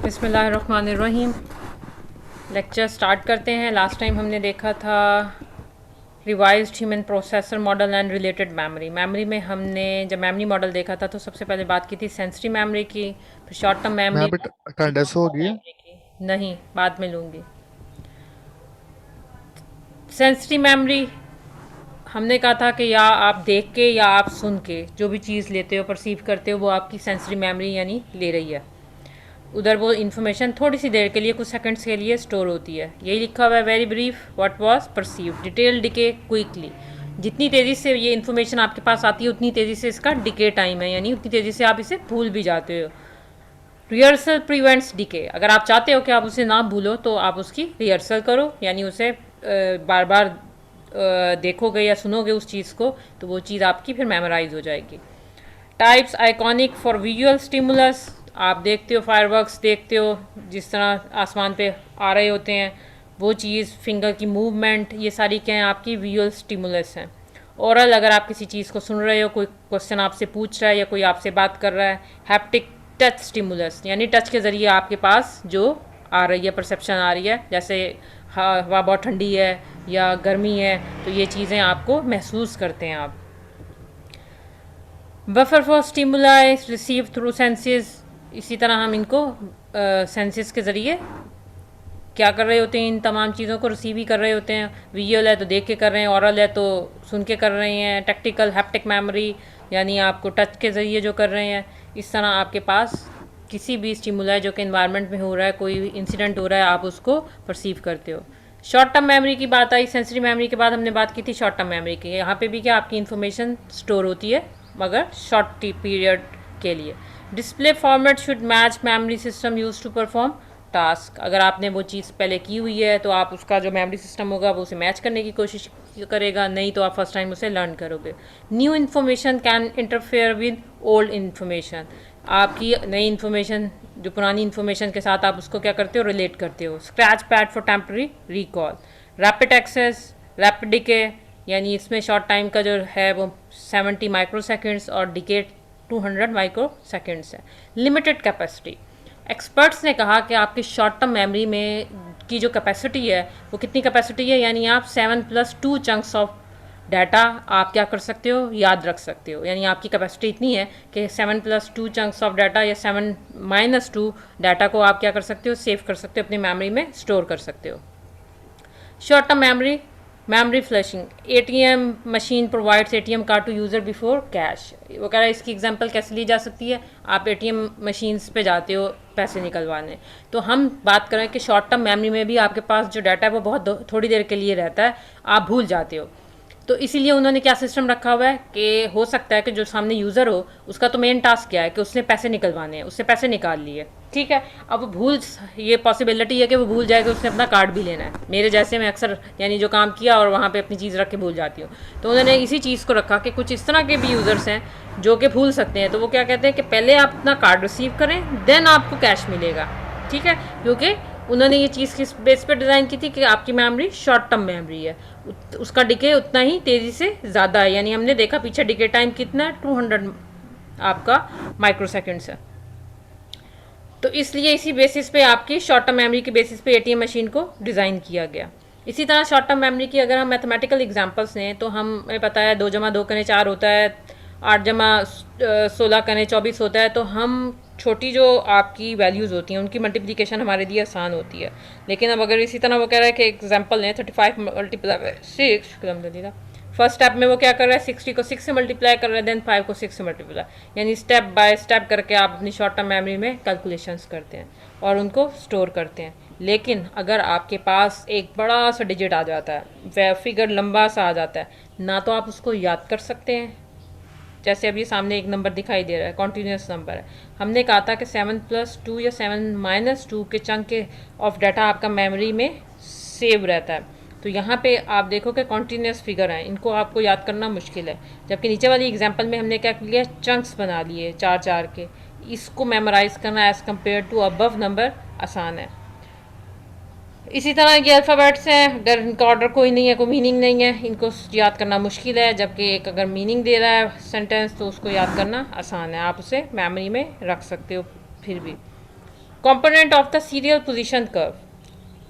बिस्मिल्लाहिर्रहमानिर्रहीम। Lecture start करते हैं। लास्ट टाइम हमने देखा था revised human processor model and related memory. Memory में हमने जब मेमोरी मॉडल देखा था तो सबसे पहले बात की थी सेंसरी मेमोरी की, फिर शॉर्ट टर्म मैं मेमोरी, अभी फिर अटेंडेंस लॉन्ग टर्म होगी। मेमोरी की। नहीं, बाद में लूँगी। सेंसरी मेमोरी हमने कहा था कि या आप देख के या आप सुन के जो भी चीज़ लेते हो, परसीव करते हो, वो आपकी सेंसरी मेमोरी यानी ले रही है। उधर वो इन्फॉर्मेशन थोड़ी सी देर के लिए, कुछ सेकंड्स के लिए स्टोर होती है। यही लिखा हुआ है, very brief what was perceive, detail decay quickly. जितनी तेज़ी से ये इन्फॉर्मेशन आपके पास आती है उतनी तेज़ी से इसका डिके टाइम है, यानी उतनी तेज़ी से आप इसे भूल भी जाते हो। Rehearsal prevents decay. अगर आप चाहते हो कि आप उसे ना भूलो तो आप उसकी रिहर्सल करो, यानी उसे बार बार देखोगे या सुनोगे उस चीज़ को, तो वो चीज़ आपकी फिर मेमोराइज हो जाएगी। Types iconic for visual stimulus. आप देखते हो फायरवर्क्स, देखते हो जिस तरह आसमान पे आ रहे होते हैं, वो चीज़, फिंगर की मूवमेंट, ये सारी क्या हैं, आपकी विजुअल स्टिमुलस हैं। ओरल, अगर आप किसी चीज़ को सुन रहे हो, कोई क्वेश्चन आपसे पूछ रहा है या कोई आपसे बात कर रहा है। हैप्टिक टच स्टिमुलस, यानी टच के ज़रिए आपके पास जो आ रही है, परसेप्शन आ रही है, जैसे हवा बहुत ठंडी है या गर्मी है, तो ये चीज़ें आपको महसूस करते हैं आप। Buffer for stimuli receive through senses. इसी तरह हम इनको सेंसेस के ज़रिए क्या कर रहे होते हैं, इन तमाम चीज़ों को रिसीव ही कर रहे होते हैं। विजुअल है तो देख के कर रहे हैं, औरल है तो सुन के कर रहे हैं। टैक्टिकल हैप्टिक मेमोरी, यानी आपको टच के ज़रिए जो कर रहे हैं। इस तरह आपके पास किसी भी स्टिमुलाई जो कि इन्वायरमेंट में हो रहा है, कोई इंसिडेंट हो रहा है, आप उसको परसीव करते हो। शॉर्ट टर्म मेमोरी की बात आई। सेंसरी मेमोरी के बाद हमने बात की थी शॉर्ट टर्म मेमोरी की। यहाँ पे भी क्या आपकी इन्फॉर्मेशन स्टोर होती है, मगर शॉर्ट पीरियड के लिए। Display format should match memory system use to perform task. अगर आपने वो चीज़ पहले की हुई है तो आप उसका जो मेमोरी सिस्टम होगा वो उसे मैच करने की कोशिश करेगा, नहीं तो आप फर्स्ट टाइम उसे लर्न करोगे। New information can interfere with old information. आपकी नई इन्फॉर्मेशन जो पुरानी इन्फॉर्मेशन के साथ आप उसको क्या करते हो, रिलेट करते हो। Scratch pad for temporary recall. Rapid access, rapid decay, यानी इसमें शॉर्ट टाइम का जो है वो 70 माइक्रो सेकेंड्स और डिके 200 माइक्रो सेकेंड्स है। Limited capacity. एक्सपर्ट्स ने कहा कि आपकी शॉर्ट टर्म मेमोरी में की जो कैपेसिटी है वो कितनी कैपेसिटी है, यानी आप 7+2 चंक्स ऑफ डाटा आप क्या कर सकते हो, याद रख सकते हो। यानी आपकी कैपेसिटी इतनी है कि 7+2 चंक्स ऑफ डाटा या 7-2 डाटा को आप क्या कर सकते हो, सेव कर सकते हो, अपनी मेमोरी में स्टोर कर सकते हो। Short term memory, memory flashing. ATM machine provides ATM card to user before cash. वो कह रहा है इसकी एग्जांपल कैसे ली जा सकती है। आप एटीएम मशीन्स पे जाते हो पैसे निकलवाने, तो हम बात करें कि शॉर्ट टर्म मेमोरी में भी आपके पास जो डाटा है वो बहुत थोड़ी देर के लिए रहता है, आप भूल जाते हो। तो इसीलिए उन्होंने क्या सिस्टम रखा हुआ है कि हो सकता है कि जो सामने यूज़र हो उसका तो मेन टास्क क्या है कि उसने पैसे निकलवाने हैं, उससे पैसे निकाल लिए, ठीक है। अब वो भूल, ये पॉसिबिलिटी है कि वो भूल जाए कि उसने अपना कार्ड भी लेना है। मेरे जैसे मैं अक्सर यानी जो काम किया और वहाँ पे अपनी चीज़ रख के भूल जाती हूँ। तो उन्होंने इसी चीज़ को रखा कि कुछ इस तरह के भी यूज़र्स हैं जो कि भूल सकते हैं। तो वो क्या कहते हैं कि पहले आप अपना कार्ड रिसीव करें, देन आपको कैश मिलेगा, ठीक है। क्योंकि उन्होंने ये चीज़ किस बेस पर डिज़ाइन की थी कि आपकी मेमोरी शॉर्ट टर्म मेमोरी है, उसका डिके उतना ही तेज़ी से ज़्यादा है। यानी हमने देखा पीछे डिके टाइम कितना है, 200 आपका माइक्रो सेकेंड्स है। तो इसलिए इसी बेसिस पे आपकी शॉर्ट टर्म मेमोरी के बेसिस पे एटीएम मशीन को डिज़ाइन किया गया। इसी तरह शॉर्ट टर्म मेमोरी की अगर हम मैथमेटिकल एग्जांपल्स लें तो हमें पता है 2+2=4 होता है, 8+16=24 होता है। तो हम छोटी जो आपकी वैल्यूज़ होती हैं उनकी मल्टीप्लिकेशन हमारे लिए आसान होती है। लेकिन अब अगर इसी तरह वो कह रहा है कि एग्जाम्पल लें 35 × 6, फर्स्ट स्टेप में वो क्या कर रहा है, 60 को 6 से मल्टीप्लाई कर रहा है, देन 5 को 6 से मल्टीप्लाई, यानी स्टेप बाय स्टेप करके आप अपनी शॉर्ट टर्म मेमोरी में कैलकुलेशंस करते हैं और उनको स्टोर करते हैं। लेकिन अगर आपके पास एक बड़ा सा डिजिट आ जाता है, वह फिगर लंबा सा आ जाता है, ना तो आप उसको याद कर सकते हैं, जैसे अभी सामने एक नंबर दिखाई दे रहा है, कॉन्टीन्यूस नंबर है। हमने कहा था कि 7+2 या 7-2 के चंक ऑफ डाटा आपका मेमोरी में सेव रहता है। तो यहाँ पे आप देखो कि कॉन्टीन्यूस फिगर हैं, इनको आपको याद करना मुश्किल है। जबकि नीचे वाली एग्जांपल में हमने क्या किया, चंक्स बना लिए 4-4 के। इसको मेमोराइज करना as compare to above number आसान है। इसी तरह ये अल्फ़ाबेट्स हैं, अगर इनका ऑर्डर कोई नहीं है, कोई मीनिंग नहीं है, इनको याद करना मुश्किल है। जबकि एक अगर मीनिंग दे रहा है सेंटेंस तो उसको याद करना आसान है, आप उसे मेमोरी में रख सकते हो फिर भी। Component of the serial position curve,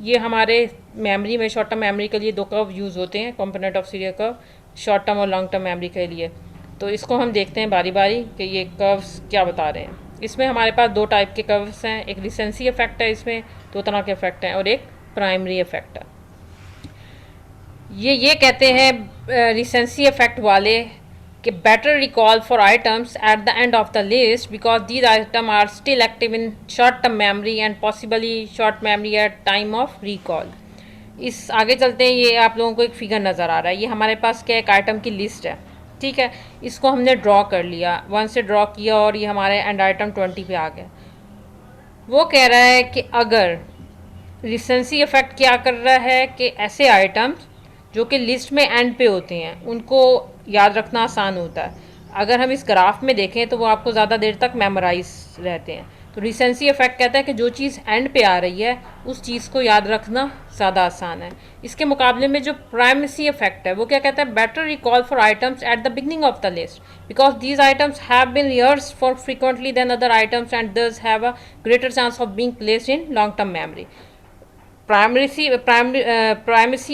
ये हमारे मेमोरी में शॉर्ट टर्म मेमोरी के लिए दो कर्व यूज़ होते हैं, component of serial curve, short term और लॉन्ग टर्म मेमोरी के लिए। तो इसको हम देखते हैं बारी बारी कि ये कर्व्स क्या बता रहे हैं। इसमें हमारे पास दो टाइप के कर्व्स हैं, एक रिसेंसी इफेक्ट है, इसमें दो तरह के इफेक्ट हैं, और एक प्राइमरी इफेक्ट है। ये कहते हैं रिसेंसी इफेक्ट वाले कि better recall for items at the end of the list because these items are still active in short term memory and possibly short memory at time of recall। इस आगे चलते हैं, ये आप लोगों को एक फिगर नज़र आ रहा है, ये हमारे पास क्या एक आइटम की लिस्ट है, ठीक है। इसको हमने ड्रॉ कर लिया, 1 से ड्रॉ किया और ये हमारे एंड आइटम 20 पे आ गया। वो कह रहा है कि अगर रिसेंसी इफेक्ट क्या कर रहा है कि ऐसे आइटम्स जो कि लिस्ट में एंड पे होते हैं उनको याद रखना आसान होता है। अगर हम इस ग्राफ में देखें तो वो आपको ज़्यादा देर तक मेमोराइज रहते हैं। तो रिसेंसी इफेक्ट कहता है कि जो चीज़ एंड पे आ रही है उस चीज़ को याद रखना ज़्यादा आसान है। इसके मुकाबले में जो प्राइमेसी इफेक्ट है वो क्या कहता है, better recall for items at the beginning of the list because these items have been rehearsed for frequently then other items and thus have a greater chance of being placed in long term memory. Primacy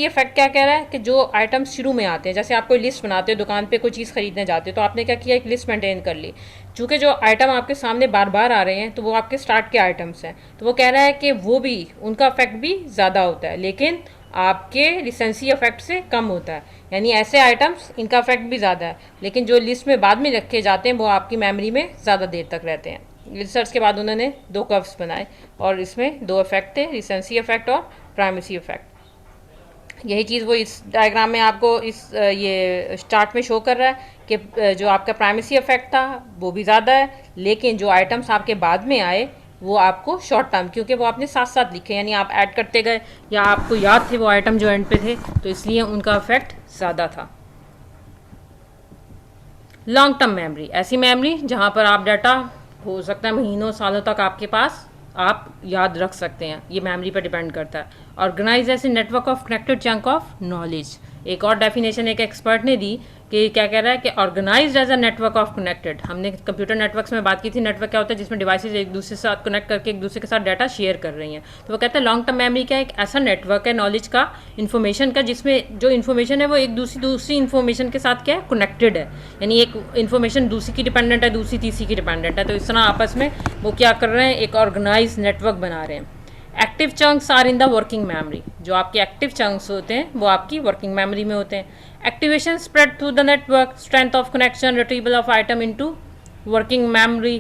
effect क्या कह रहा है कि जो items शुरू में आते हैं, जैसे आप कोई लिस्ट बनाते हो, दुकान पे कोई चीज़ खरीदने जाते हो तो आपने क्या किया, एक लिस्ट मेंटेन कर ली। चूँकि जो आइटम आपके सामने बार बार आ रहे हैं तो वो आपके स्टार्ट के आइटम्स हैं, तो वो कह रहा है कि वो भी उनका इफेक्ट भी ज़्यादा होता है लेकिन आपके रिसेंसी इफेक्ट से कम होता है। यानी ऐसे आइटम्स इनका इफेक्ट भी ज़्यादा है लेकिन जो लिस्ट में बाद में रखे जाते हैं वो आपकी मेमोरी में ज़्यादा देर तक रहते हैं। रिसर्च के बाद उन्होंने दो कर्व्स बनाए और इसमें दो इफेक्ट थे, रिसेंसी इफेक्ट और प्राइमेसी इफेक्ट। यही चीज़ वो इस डायग्राम में आपको इस ये चार्ट में शो कर रहा है कि जो आपका प्राइमेसी इफेक्ट था वो भी ज़्यादा है लेकिन जो आइटम्स आपके बाद में आए वो आपको शॉर्ट टर्म, क्योंकि वो आपने साथ साथ लिखे, यानी आप ऐड करते गए या आपको याद थे वो आइटम जो एंड पे थे, तो इसलिए उनका इफेक्ट ज़्यादा था। लॉन्ग टर्म मेमोरी, ऐसी मेमोरी जहाँ पर आप डाटा हो सकता है महीनों सालों तक आपके पास आप याद रख सकते हैं, ये मेमोरी पर डिपेंड करता है। Organise as a network of connected chunk of knowledge, एक और डेफिनेशन एक एक्सपर्ट ने दी कि क्या कह रहा है कि organised as a network of connected. हमने कंप्यूटर नेटवर्क्स में बात की थी, नेटवर्क क्या होता है जिसमें डिवाइसेस एक दूसरे के साथ कनेक्ट करके एक दूसरे के साथ डाटा शेयर कर रही हैं। तो वो कहते हैं लॉन्ग टर्म मेमोरी क्या है, एक ऐसा नेटवर्क है नॉलेज का, इन्फॉर्मेशन का, जिसमें जो इन्फॉर्मेशन है वो एक दूसरी इन्फॉर्मेशन के साथ क्या है, कनेक्टेड है। यानी एक इन्फॉर्मेशन दूसरी की डिपेंडेंट है, दूसरी तीसरी की डिपेंडेंट है, तो इस तरह आपस में वो क्या कर रहे हैं, एक ऑर्गेनाइज नेटवर्क बना रहे हैं। Active chunks are in the working memory, जो आपके एक्टिव चंक्स होते हैं वो आपकी वर्किंग मेमोरी में होते हैं। Activation spread through the network, strength of connection, retrieval of item into working memory,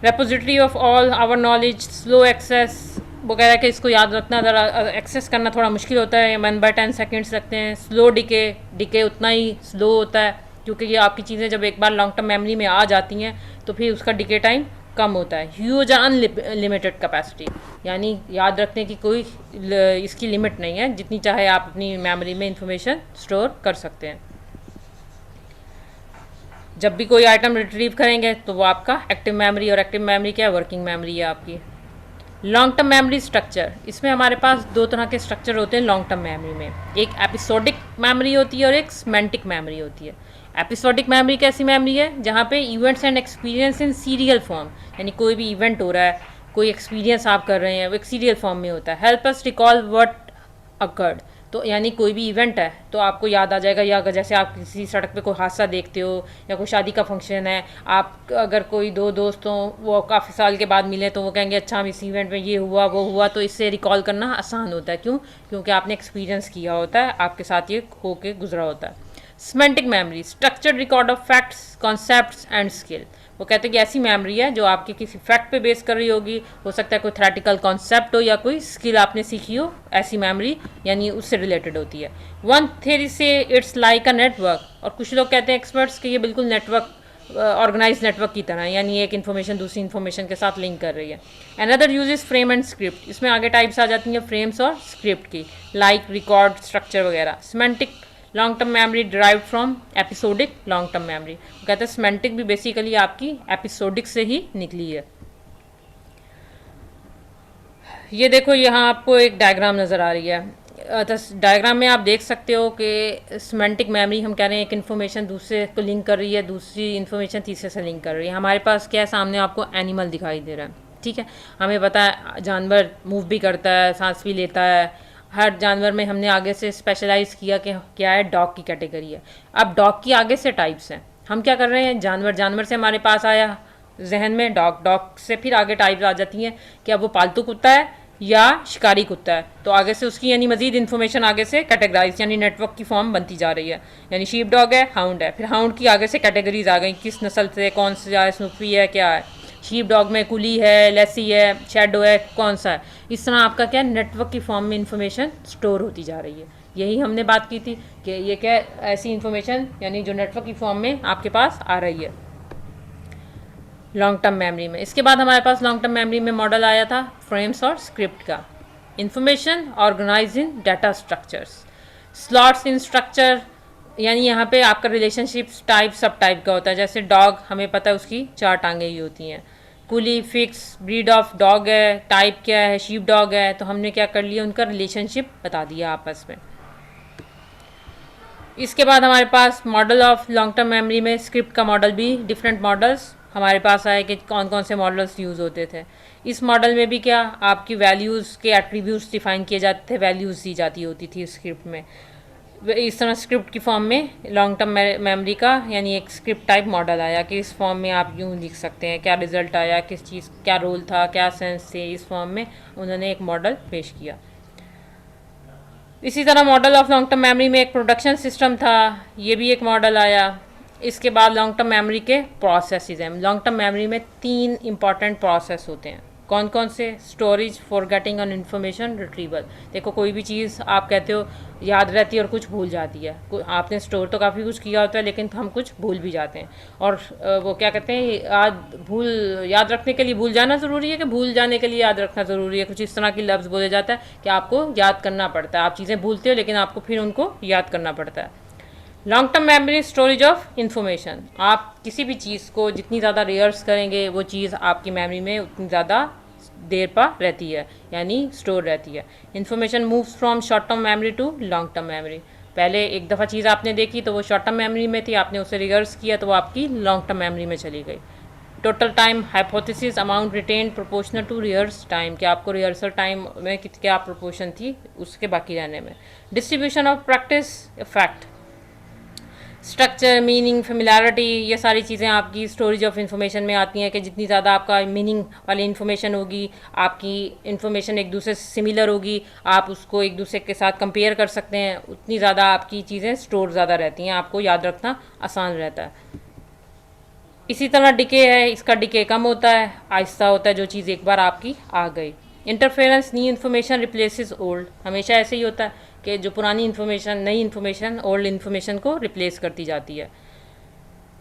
repository of all our knowledge, slow access. वो कह रहा है कि इसको याद रखना ज़रा एक्सेस करना थोड़ा मुश्किल होता है, 1/10 सेकेंड्स लगते हैं। स्लो डिके उतना ही स्लो होता है क्योंकि ये आपकी चीज़ें जब एक बार लॉन्ग टर्म मेमोरी में आ जाती हैं तो फिर उसका डिके टाइम कम होता है। ह्यूज अनलिमिटेड कैपेसिटी, यानी याद रखने की कोई इसकी लिमिट नहीं है, जितनी चाहे आप अपनी मेमोरी में इंफॉर्मेशन स्टोर कर सकते हैं। जब भी कोई आइटम रिट्रीव करेंगे तो वो आपका एक्टिव मेमोरी, और एक्टिव मेमोरी क्या है, वर्किंग मेमोरी है आपकी। लॉन्ग टर्म मेमोरी स्ट्रक्चर, इसमें हमारे पास दो तरह के स्ट्रक्चर होते हैं लॉन्ग टर्म मेमोरी में, एक एपिसोडिक मेमोरी होती है और एक सिमेंटिक मेमोरी होती है। एपिसोडिक मेमोरी कैसी मेमोरी है, जहाँ पे events and experience in serial form, यानी कोई भी इवेंट हो रहा है, कोई एक्सपीरियंस आप कर रहे हैं, वो एक सीरियल फॉर्म में होता है। Help us recall what occurred, तो यानी कोई भी इवेंट है तो आपको याद आ जाएगा, या अगर जैसे आप किसी सड़क पे कोई हादसा देखते हो या कोई शादी का फंक्शन है, आप अगर कोई दो दोस्त हों वो काफ़ी साल के बाद मिले तो वो कहेंगे अच्छा हम इस इवेंट में ये हुआ वो हुआ, तो इससे रिकॉल करना आसान होता है। क्यों? क्योंकि आपने एक्सपीरियंस किया होता है, आपके साथ ये होके गुजरा होता है। Semantic memory, structured record of facts, concepts and skill, वो कहते हैं कि ऐसी मेमोरी है जो आपके किसी फैक्ट पे बेस कर रही होगी, हो सकता है कोई थ्योरेटिकल कॉन्सेप्ट हो या कोई स्किल आपने सीखी हो, ऐसी मेमोरी यानी उससे रिलेटेड होती है। वन थ्योरी से इट्स लाइक अ नेटवर्क, और कुछ लोग कहते हैं एक्सपर्ट्स कि ये बिल्कुल नेटवर्क, ऑर्गेनाइज नेटवर्क की तरह, यानी एक इन्फॉर्मेशन दूसरी इन्फॉर्मेशन के साथ लिंक कर रही है। Another uses frame and script, इसमें आगे टाइप्स आ जाती हैं फ्रेम्स और स्क्रिप्ट की, लाइक रिकॉर्ड, स्ट्रक्चर वगैरह। Semantic long term memory derived from episodic long term memory, कहते हैं सिमेंटिक भी बेसिकली आपकी एपिसोडिक से ही निकली है। ये देखो यहाँ आपको एक डायग्राम नज़र आ रही है, तो डायग्राम में आप देख सकते हो कि सिमेंटिक मेमोरी हम कह रहे हैं एक इन्फॉर्मेशन दूसरे को लिंक कर रही है, दूसरी इन्फॉर्मेशन तीसरे से लिंक कर रही है। हमारे पास क्या है, सामने आपको एनिमल दिखाई दे रहा है, ठीक है, हमें पता है जानवर मूव भी करता है, सांस भी लेता है, हर जानवर में हमने आगे से स्पेशलाइज किया कि क्या है, डॉग की कैटेगरी है। अब डॉग की आगे से टाइप्स हैं, हम क्या कर रहे हैं, जानवर से हमारे पास आया जहन में डॉग से फिर आगे टाइप्स आ जाती हैं कि अब वो पालतू कुत्ता है या शिकारी कुत्ता है, तो आगे से उसकी यानी मजीद इन्फॉर्मेशन आगे से कैटेगराइज यानी नेटवर्क की फॉर्म बनती जा रही है। यानी शीप डॉग है, हाउंड है, फिर हाउंड की आगे से कैटेगरीज आ गई, किस नस्ल से, कौन सा है, स्नूफी है, क्या है। शीप डॉग में कुली है, लेसी है, शेडो है, कौन सा है। इस तरह आपका क्या नेटवर्क की फॉर्म में इंफॉर्मेशन स्टोर होती जा रही है। यही हमने बात की थी कि ये क्या ऐसी इंफॉर्मेशन यानी जो नेटवर्क की फॉर्म में आपके पास आ रही है लॉन्ग टर्म मेमोरी में। इसके बाद हमारे पास लॉन्ग टर्म मेमोरी में मॉडल आया था फ्रेम्स और स्क्रिप्ट का। Information organise in data structures, slots in structure, यानी यहाँ पे आपका रिलेशनशिप टाइप सब टाइप का होता है। जैसे डॉग हमें पता है उसकी 4 टांगें ही होती हैं, कुली फिक्स ब्रीड ऑफ डॉग है, टाइप क्या है, शीप डॉग है, तो हमने क्या कर लिया, उनका रिलेशनशिप बता दिया आपस में। इसके बाद हमारे पास model of long term memory में स्क्रिप्ट का मॉडल भी, डिफरेंट मॉडल्स हमारे पास आए कि कौन कौन से मॉडल्स यूज़ होते थे। इस मॉडल में भी क्या आपकी वैल्यूज़ के एट्रीब्यूट्स डिफाइन किए जाते थे, वैल्यूज़ दी जाती होती थी स्क्रिप्ट में। इस तरह स्क्रिप्ट की फॉर्म में लॉन्ग टर्म मेमोरी का यानी एक स्क्रिप्ट टाइप मॉडल आया कि इस फॉर्म में आप यूँ लिख सकते हैं, क्या रिज़ल्ट आया, किस चीज़ क्या रोल था, क्या सेंस थे, इस फॉर्म में उन्होंने एक मॉडल पेश किया। इसी तरह model of long term memory में एक प्रोडक्शन सिस्टम था, ये भी एक मॉडल आया। इसके बाद लॉन्ग टर्म मेमोरी के प्रोसेसेस हैं। लॉन्ग टर्म मेमोरी में 3 इंपॉर्टेंट प्रोसेस होते हैं। कौन कौन से? स्टोरेज, फॉरगेटिंग और इन्फॉर्मेशन रिट्रीवल। देखो कोई भी चीज़ आप कहते हो याद रहती है और कुछ भूल जाती है। आपने स्टोर तो काफ़ी कुछ किया होता है लेकिन हम कुछ भूल भी जाते हैं। और वो क्या कहते हैं, याद रखने के लिए भूल जाना ज़रूरी है कि भूल जाने के लिए याद रखना ज़रूरी है। कुछ इस तरह की लफ्ज़ बोले जाता है कि आपको याद करना पड़ता है। आप चीज़ें भूलते हो लेकिन आपको फिर उनको याद करना पड़ता है। Long term memory storage of information. आप किसी भी चीज़ को जितनी ज़्यादा रिहर्स करेंगे वो चीज़ आपकी मेमोरी में उतनी ज़्यादा देर पर रहती है यानी स्टोर रहती है। Information moves from short term memory to long term memory. पहले एक दफ़ा चीज़ आपने देखी तो वो शॉर्ट टर्म मेमोरी में थी, आपने उसे रिहर्स किया तो वो आपकी लॉन्ग टर्म मेमोरी में चली गई। Total time hypothesis amount retain proportional to rehearse time, कि आपको रिहर्सल टाइम में क्या प्रोपोर्शन थी उसके बाकी रहने में। Distribution of practice effect, structure, meaning, familiarity, ये सारी चीज़ें आपकी स्टोरेज ऑफ इन्फॉर्मेशन में आती हैं कि जितनी ज़्यादा आपका मीनिंग वाली इन्फॉर्मेशन होगी, आपकी इन्फॉर्मेशन एक दूसरे से सिमिलर होगी, आप उसको एक दूसरे के साथ कंपेयर कर सकते हैं, उतनी ज़्यादा आपकी चीज़ें स्टोर ज़्यादा रहती हैं, आपको याद रखना आसान रहता है। इसी तरह डिके है, इसका डिके कम होता है, आहिस्ता होता है जो चीज़ एक बार आपकी आ गई। Interference, new information replaces old, हमेशा ऐसे ही होता है कि जो पुरानी इन्फॉर्मेशन, नई इन्फॉर्मेशन ओल्ड इन्फॉर्मेशन को रिप्लेस करती जाती है।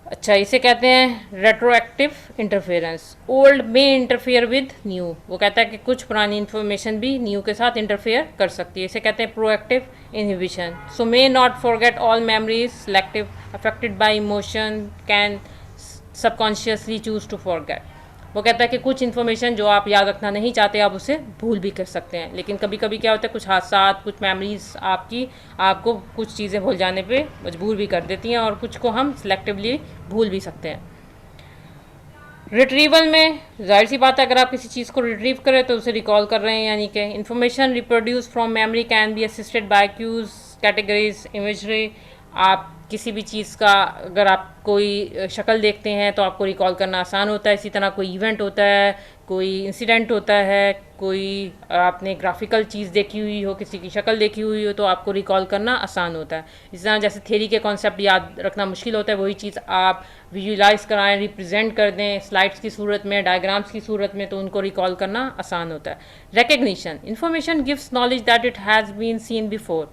अच्छा, इसे कहते हैं रेट्रोएक्टिव इंटरफेरेंस। ओल्ड में इंटरफेयर विद न्यू, वो कहता है कि कुछ पुरानी इन्फॉर्मेशन भी न्यू के साथ इंटरफेयर कर सकती है, इसे कहते हैं proactive inhibition. So may not forget all memories, selective, affected by emotion, can subconsciously choose to forget. वो कहता है कि कुछ इन्फॉर्मेशन जो आप याद रखना नहीं चाहते आप उसे भूल भी कर सकते हैं, लेकिन कभी कभी क्या होता है कुछ हादसा, कुछ मेमोरीज आपको कुछ चीज़ें भूल जाने पे मजबूर भी कर देती हैं और कुछ को हम सिलेक्टिवली भूल भी सकते हैं। रिट्रीवल में जाहिर सी बात है अगर आप किसी चीज़ को रिट्रीव करें तो उसे रिकॉल कर रहे हैं, यानी कि information reproduce from memory can be assisted by cues, categories, imagery. आप किसी भी चीज़ का अगर आप कोई शक्ल देखते हैं तो आपको रिकॉल करना आसान होता है। इसी तरह कोई इवेंट होता है, कोई इंसिडेंट होता है, कोई आपने ग्राफिकल चीज़ देखी हुई हो, किसी की शक्ल देखी हुई हो तो आपको रिकॉल करना आसान होता है। इस तरह जैसे थ्योरी के कॉन्सेप्ट याद रखना मुश्किल होता है, वही चीज़ आप विजुलाइज कराएं, रिप्रेजेंट कर दें स्लाइड्स की सूरत में, डायग्राम्स की सूरत में, तो उनको रिकॉल करना आसान होता है। Recognition, information gives knowledge that it has been seen before.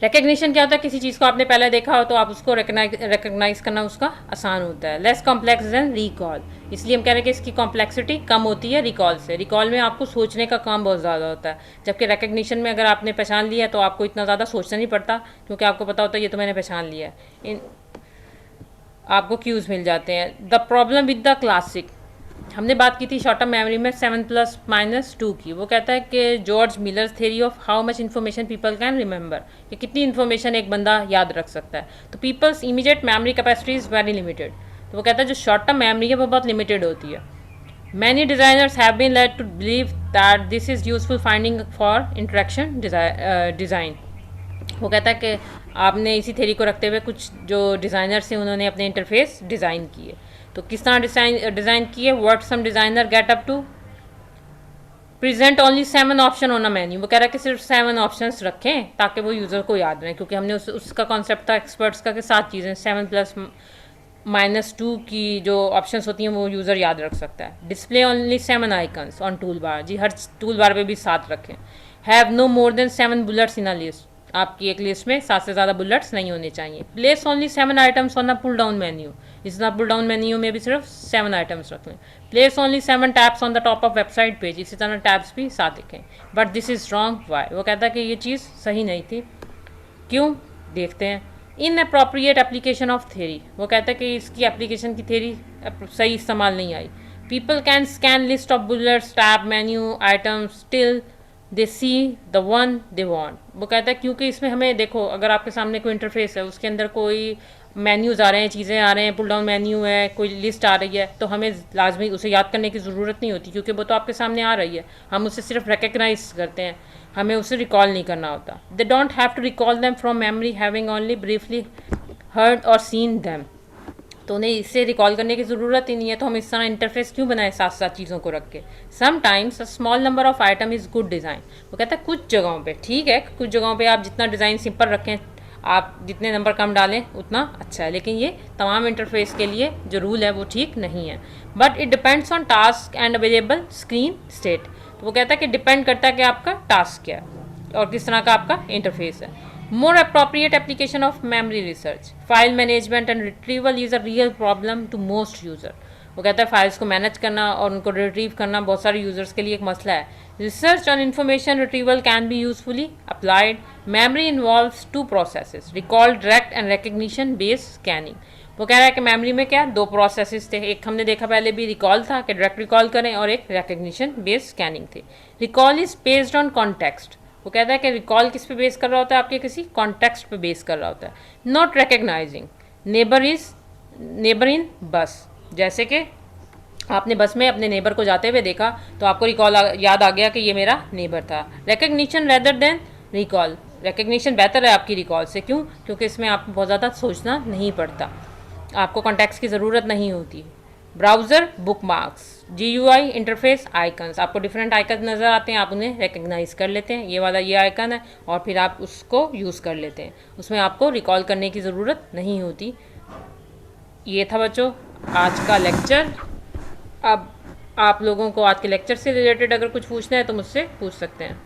Recognition क्या होता है, किसी चीज़ को आपने पहले देखा हो तो आप उसको रिकग्नाइज करना उसका आसान होता है। लेस कॉम्प्लेक्स देन रिकॉल, इसलिए हम कह रहे हैं कि इसकी कॉम्प्लेक्सिटी कम होती है रिकॉल से। रिकॉल में आपको सोचने का काम बहुत ज़्यादा होता है, जबकि रिकग्निशन में अगर आपने पहचान लिया तो आपको इतना ज़्यादा सोचना नहीं पड़ता, क्योंकि आपको पता होता है ये तो मैंने पहचान लिया है, आपको क्यूज़ मिल जाते हैं। The problem with the classic, हमने बात की थी शॉर्ट टर्म मेमोरी में 7+-2 की। वो कहता है कि George Miller theory of how much information people can remember, कि कितनी इन्फॉर्मेशन एक बंदा याद रख सकता है। तो people's immediate memory capacity is very limited. तो वो कहता है जो शॉर्ट टर्म मेमोरी है वो बहुत लिमिटेड होती है। Many designers have been led to believe that this is useful finding for interaction design. वो कहता है कि आपने इसी थ्योरी को रखते हुए कुछ जो डिज़ाइनर्स हैं उन्होंने अपने इंटरफेस डिज़ाइन किए। तो किस तरह डिज़ाइन किए? What some designer get up to present only 7 option on a menu. वो कह रहा है कि सिर्फ 7 ऑप्शंस रखें ताकि वो यूज़र को याद रहे, क्योंकि हमने उसका कॉन्सेप्ट था एक्सपर्ट्स का कि 7 चीज़ें 7 प्लस -2 की जो ऑप्शंस होती हैं वो यूज़र याद रख सकता है। Display only 7 icons on tool bar, जी हर टूल बार पर भी 7 रखें। Have no more than 7 bullets in a list, आपकी एक लिस्ट में 7 से ज़्यादा बुलेट्स नहीं होने चाहिए। Place only 7 items on a pull down menu, इस तरह पुल डाउन मेन्यू में भी सिर्फ 7 आइटम्स रख लें। Place only 7 tabs on the top of website page, इसी तरह टैब्स भी 7 लिखें। But this is wrong, why? वो कहता है कि ये चीज़ सही नहीं थी, क्यों? देखते हैं। In appropriate application of theory, वो कहता है कि इसकी एप्लीकेशन की थ्योरी सही इस्तेमाल नहीं आई। People can scan list of bullets, tab, menu, items, still they see the one they want. वो कहता है क्योंकि इसमें हमें देखो, अगर आपके सामने कोई इंटरफेस है, उसके अंदर कोई मेन्यूज़ आ रहे हैं, चीज़ें आ रहे हैं, पुल डाउन मेन्यू है, कोई लिस्ट आ रही है, तो हमें लाजमी उसे याद करने की ज़रूरत नहीं होती, क्योंकि वो तो आपके सामने आ रही है। हम उसे सिर्फ रिकग्नाइज करते हैं, हमें उसे रिकॉल नहीं करना होता। They don't have to recall them from memory, having only briefly heard और सीन दैम। तो उन्हें इससे रिकॉल करने की ज़रूरत ही नहीं है, तो हम इस तरह इंटरफेस क्यों बनाए 7 चीज़ों को रख के? Sometimes a small number of item is good design. वो कहता है कुछ जगहों पे ठीक है, कुछ जगहों पे आप जितना डिज़ाइन सिंपल रखें, आप जितने नंबर कम डालें उतना अच्छा है, लेकिन ये तमाम इंटरफेस के लिए जो रूल है वो ठीक नहीं है। But it depends on task and available screen state. तो वो कहता है कि डिपेंड करता है कि आपका टास्क क्या है और किस तरह का आपका इंटरफेस है। More appropriate application of memory research, file management and retrieval is a real problem to most user. वो कहता है फाइल्स को मैनेज करना और उनको रिट्रीव करना बहुत सारे यूजर्स के लिए एक मसला है। Research on information retrieval can be usefully applied. Memory involves 2 processes, recall direct and recognition based scanning. वो कह रहा है कि मेमोरी में क्या 2 प्रोसेसेस थे, एक हमने देखा पहले भी रिकॉल था कि डायरेक्ट रिकॉल करें, और एक रिकग्निशन बेस्ड स्कैनिंग थी। Recall is based on context. वो कहता है कि रिकॉल किस पे बेस कर रहा होता है? आपके किसी कॉन्टेक्स्ट पे बेस कर रहा होता है। नॉट रिकग्नाइजिंग नेबर इन बस, जैसे कि आपने बस में अपने नेबर को जाते हुए देखा तो आपको रिकॉल याद आ गया कि ये मेरा नेबर था। Recognition rather than recall, recognition बेहतर है आपकी रिकॉल से। क्यों? क्योंकि इसमें आपको बहुत ज़्यादा सोचना नहीं पड़ता, आपको कॉन्टेक्स्ट की ज़रूरत नहीं होती। Browser bookmarks, GUI interface icons, आपको डिफरेंट आइकन नज़र आते हैं, आप उन्हें रिकग्नाइज कर लेते हैं, ये वाला ये आइकन है, और फिर आप उसको यूज़ कर लेते हैं, उसमें आपको रिकॉल करने की ज़रूरत नहीं होती। ये था बच्चों आज का लेक्चर। अब आप लोगों को आज के लेक्चर से रिलेटेड अगर कुछ पूछना है तो मुझसे पूछ सकते हैं।